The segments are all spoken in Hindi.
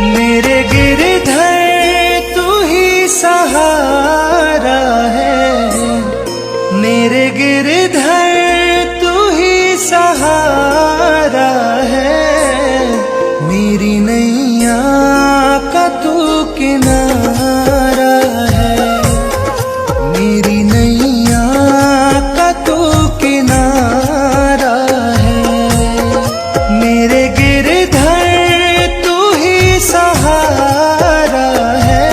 मेरे गिरधर तू ही सहारा है, मेरे गिरधर तू ही सहारा है। मेरी नैया का तू किनारा है, मेरी नैया का तू किनारा है। मेरे गिरधर तू ही सहारा है,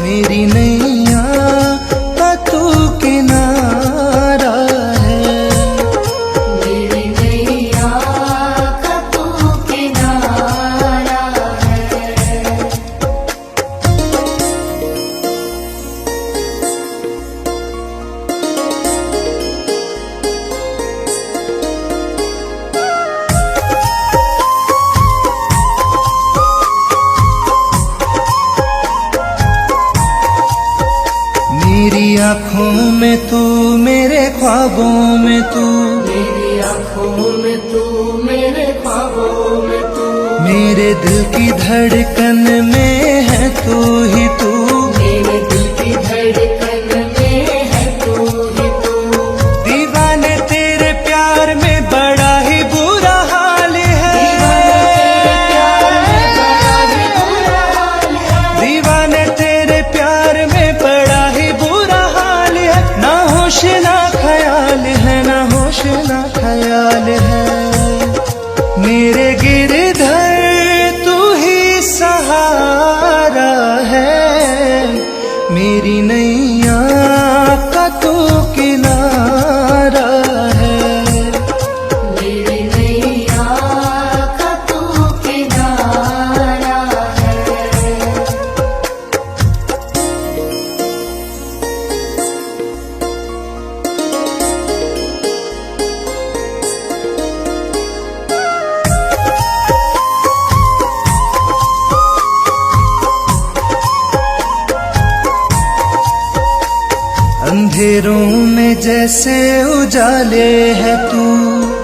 मेरी नैया का तू किनारा है। मेरी नैया का तू किनारा है। मेरी आँखों में तू, मेरे ख्वाबों में तू, मेरी आँखों में तू, मेरे ख्वाबों में तू, मेरे दिल की धड़कन में है तू ही तू। मेरे दिल की धड़कन में है तू ही तू। दीवाने तेरे प्यार में बड़ा ही बुरा हाल है, दीवाने तेरे प्यार में बड़ा ही बुरा हाल है। ना होश ना ख्याल है, ना होश ना ख्याल है। मेरे गिरधर तू ही सहारा है, मेरी नैया का तू किनारा है। मेरी नैया का तू किनारा है। अंधेरों में जैसे उजाले है तू,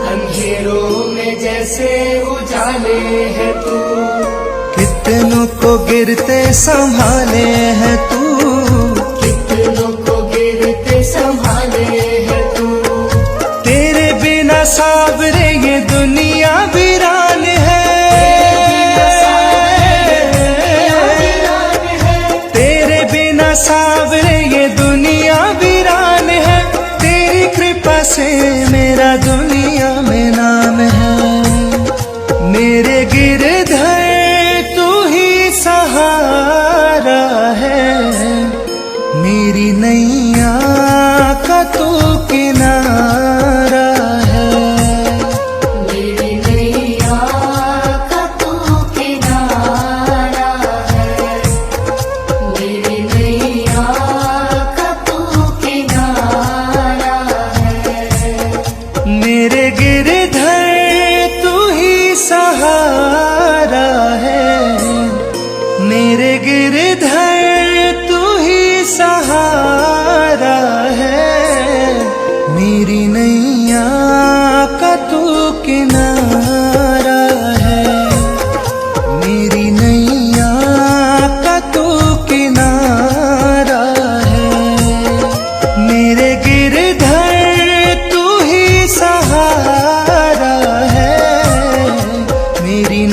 अंधेरों में जैसे उजाले है तू, कितनों को गिरते संभाले है तू। कितनों को गिरते संभाले है तू। तेरे बिना सावरे ये दुनिया वीरान है, तेरे बिना सावरे ये दुनिया वीरान है। तेरी कृपा से मेरा दुनिया में नाम है। मेरे गिरधर तू ही सहारा है, मेरी नैया का तू किनारा है। मेरी नैया का तू किनारा है। मेरी नैया का तू किनारा है। मेरे गिरधर तू ही सहारा है, मेरे गिरधर तू ही सहारा है। मेरी नैया का तू किनारा है, मेरी नैया का तू किनारा है। मेरे गिरधर तू ही सहारा है, मेरी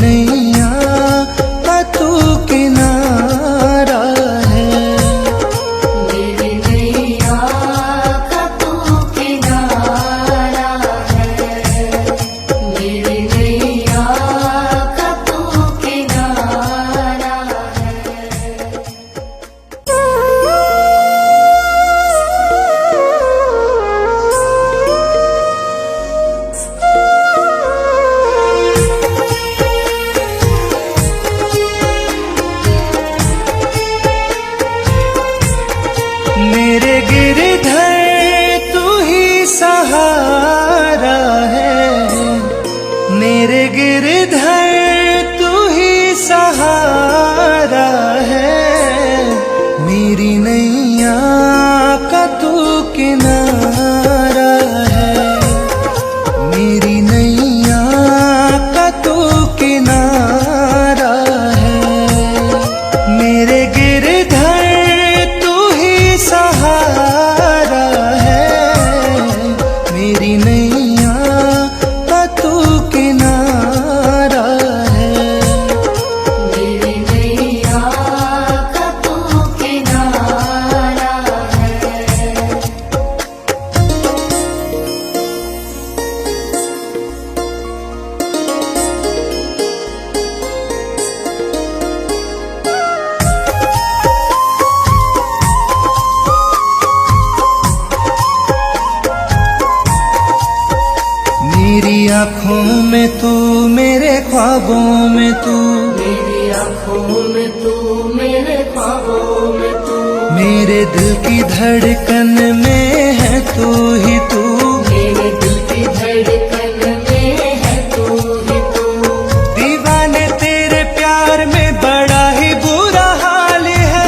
ख्वाबों में तू, मेरी आँखों में तू, मेरे ख्वाबों में तू, मेरे दिल की धड़कन में है तू ही तू, मेरे दिल की धड़कन में है तू ही तू। दीवाने तेरे प्यार में बड़ा ही बुरा हाल है,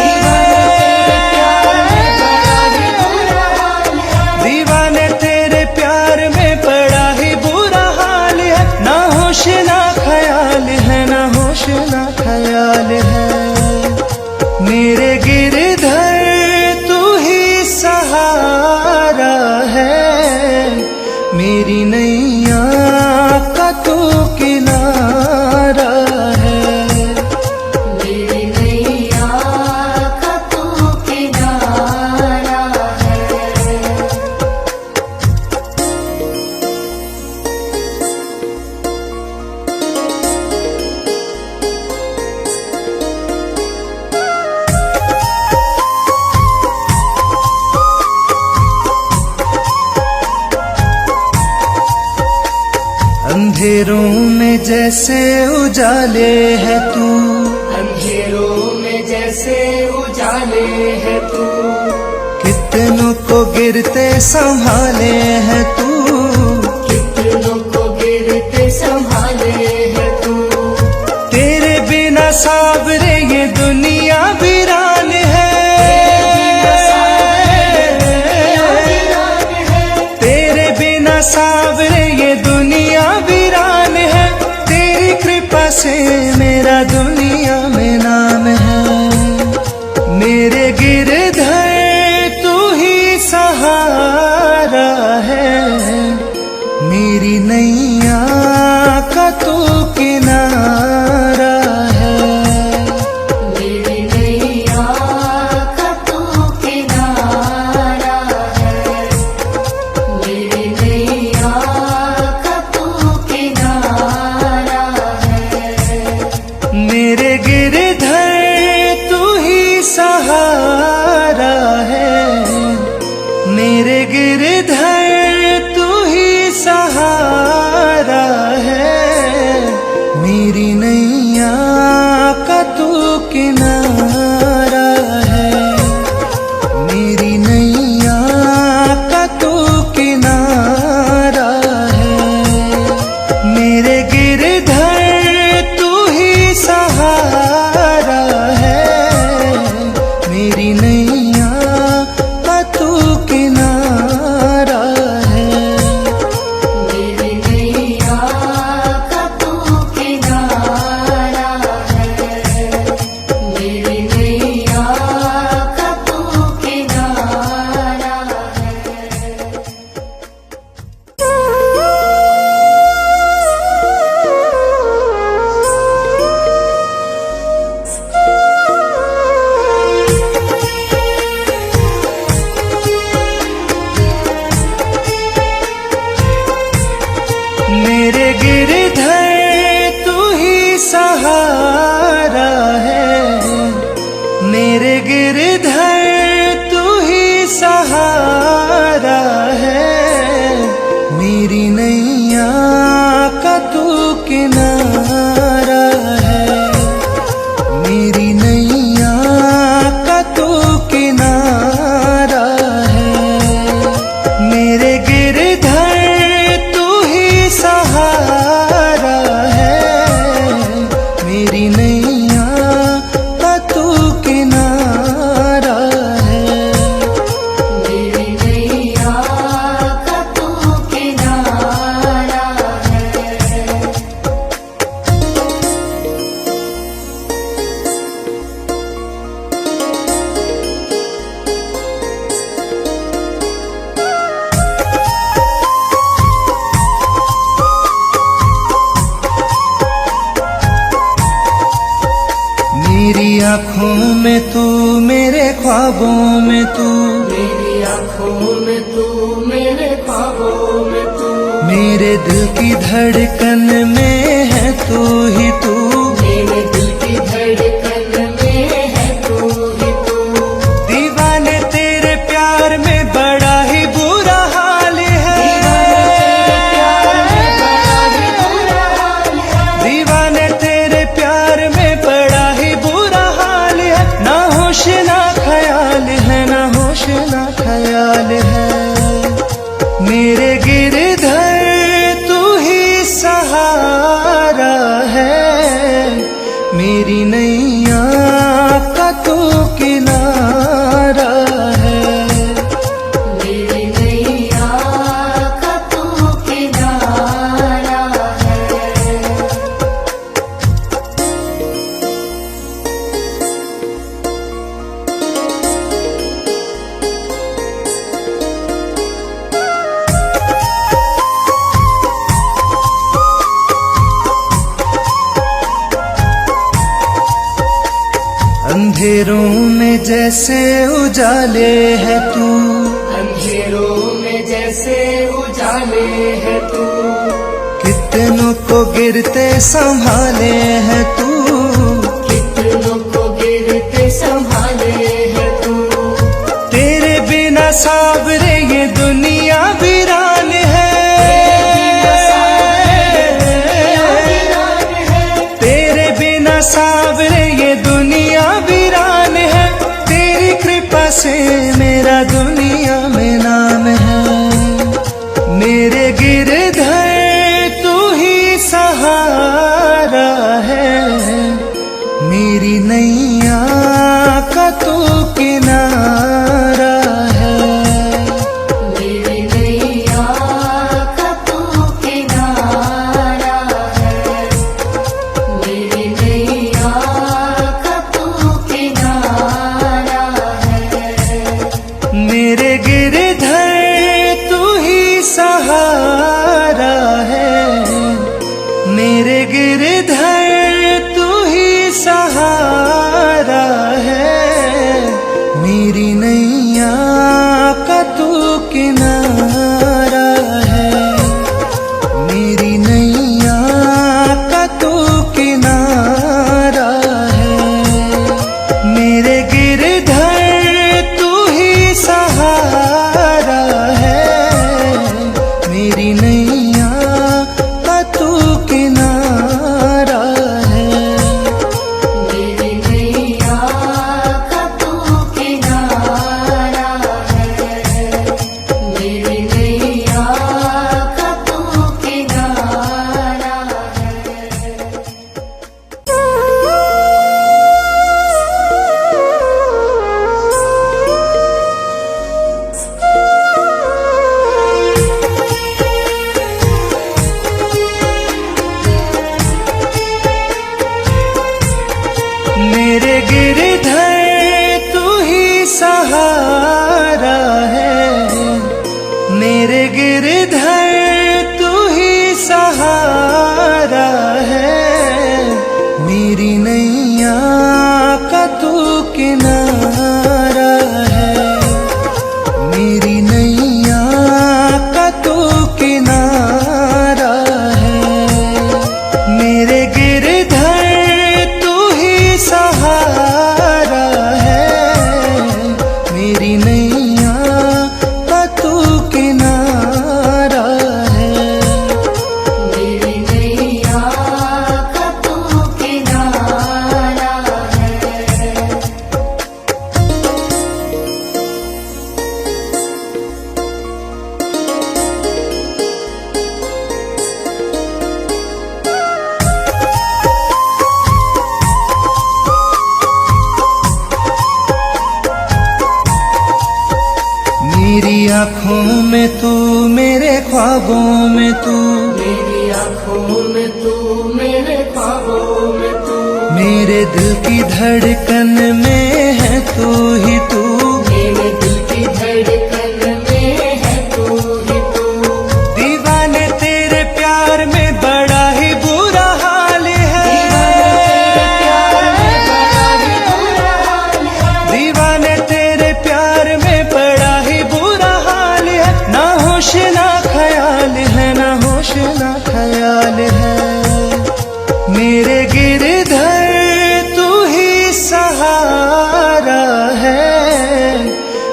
दीवाने तेरे प्यार में बड़ा ही बुरा हाल है, ना होश ना ख्याल है, ना होश ना ख्याल है, मेरे गिरधर तू ही सहारा है, मेरी नैया का तू किनारा है, मेरी नैया का तू किनारा है। अंधेरों में जैसे उजाले है तू, अंधेरों में जैसे उजाले है तू, कितनों को गिरते संभाले है तू, कितनों को गिरते संभाले है तू, तेरे बिना सावरे ये दुनिया वीरान है, तेरे बिना सावरे ये दुनिया वीरान है, तेरी कृपा से मेरा दुनिया में नाम है, मेरे गिरधर तू ही सहारा है, मेरी नैया का तू किनारा है, मेरी नैया का तू किनारा है, मेरी नैया का तू किनारा है। मेरे गिरधर तू ही सहारा है, मेरे गिरधर तू ही सहारा है, मेरी नैया का तू किनारा है, मेरी नैया का तू किनारा है, मेरे गिरधर तू ही सहारा है, मेरी नैया का तू किनारा है, मेरी नैया का तू किनारा है, मेरी नैया का तू किनारा है। मेरे गिरधर तू ही सहारा है, मेरे गिरधर तू ही सहारा है, मेरी नैया का तू किनारा है, मेरी नैया का तू किनारा है, मेरे गिरधर तू ही सहारा है, मेरी नैया का तू किनारा है, मेरी नैया का तू किनारा है। मेरी आँखों में तू, मेरे ख्वाबों में तू, मेरी आँखों में तू, मेरे ख्वाबों में तू, मेरे दिल की धड़कन में है तू ही तू, मेरे दिल की धड़कन में है तू ही तू, दीवाने तेरे प्यार में बड़ा ही बुरा हाल है, दीवाने तेरे प्यार में बड़ा ही बुरा हाल है, दीवाने मेरी नैया का तू किनारा है। मेरी नैया का तू किनारा है। अंधेरों में जैसे उजाले है तू, अंधेरों में जैसे उजाले है तू, कितनों को गिरते संभाले है तू। कितनों को गिरते संभाले है तू। तेरे बिना सावरे ये दुनिया वीरान है। तेरे बिना सावरे ये दुनिया वीरान है। तेरी कृपा से मेरा दुनिया में नाम है। मेरे गिरधर तू ही सहारा है। मेरी नैया का तू किनारा है। मेरी नैया का तू किनारा है। मेरी नैया का तू किनारा है। मेरे गिरधर तू ही सहारा है। मेरे गिरधर तू ही सहारा है। मेरी नैया का तू किनारा है। मेरी नैया का तू किनारा है। मेरे गिरधर तू ही सहारा है। मेरी नैया का तू किनारा है। मेरी नैया का तू किनारा है। मेरी नैया का तू किनारा मेरे गिरधर तू ही सहारा है। मेरे गिरधर तू ही सहारा है। मेरी नैया का तू किनारा है। मेरी नैया का तू किनारा है। मेरे गिरधर तू ही सहारा है। मेरी नैया का तू किनारा है। मेरी नैया का तू किनारा है। मेरी आँखों में तू, मेरे ख्वाबों में तू, मेरी आँखों में तू, मेरे ख्वाबों में तू, मेरे दिल की धड़कन में है तू ही तू। मेरे दिल की धड़कन में है तू ही तू। दीवाने तेरे प्यार में बड़ा ही बुरा हाल है। दीवाने तेरे प्यार में बड़ा ही बुरा हाल है। ना होश ना ख्याल है, ना होश ना ख्याल है। मेरे गिरधर तू ही सहारा है।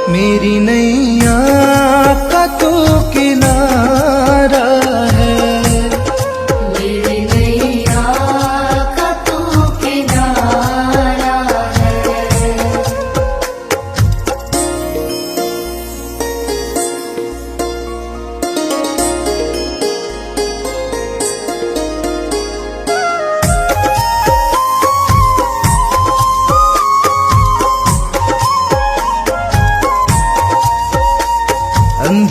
मेरी नैया का तू किनारा है। मेरी नैया का तू किनारा है।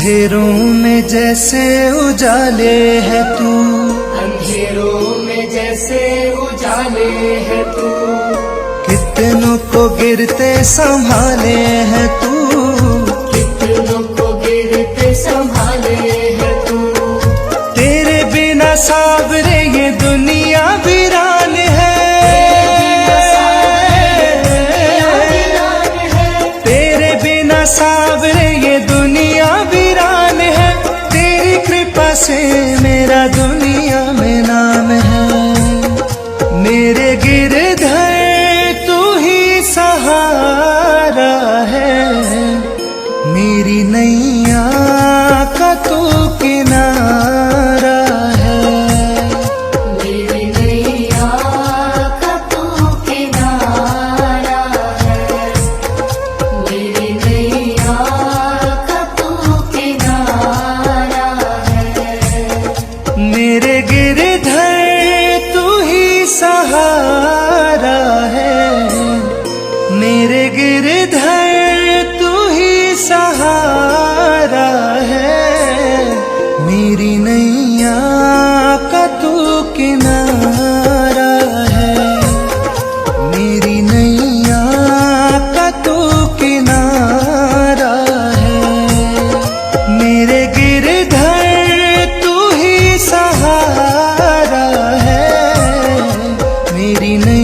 अंधेरों में जैसे उजाले है तू, अंधेरों में जैसे उजाले है तू, कितनों को गिरते संभाले है तू, कितनों को गिरते संभाले है तू। तेरे बिना सावरे ये दुनिया वीरान है, तेरे बिना सावरे ये दुनिया वीरान है, तेरी कृपा से मेरा दुनिया में नाम है। मेरे गिरधर तू ही सहारा है, मेरी नैया का तू किनारा है। मेरी नैया का तू किनारा है, मेरी नैया का तू किनारा है। मेरे गिरधर तू ही सहारा है, मेरे गिरधर तू ही सहारा है, मेरी नैया का तू किनारा है, मेरी नैया का तू किनारा है। मेरे गिरधर तू ही सहारा है, मेरी नैया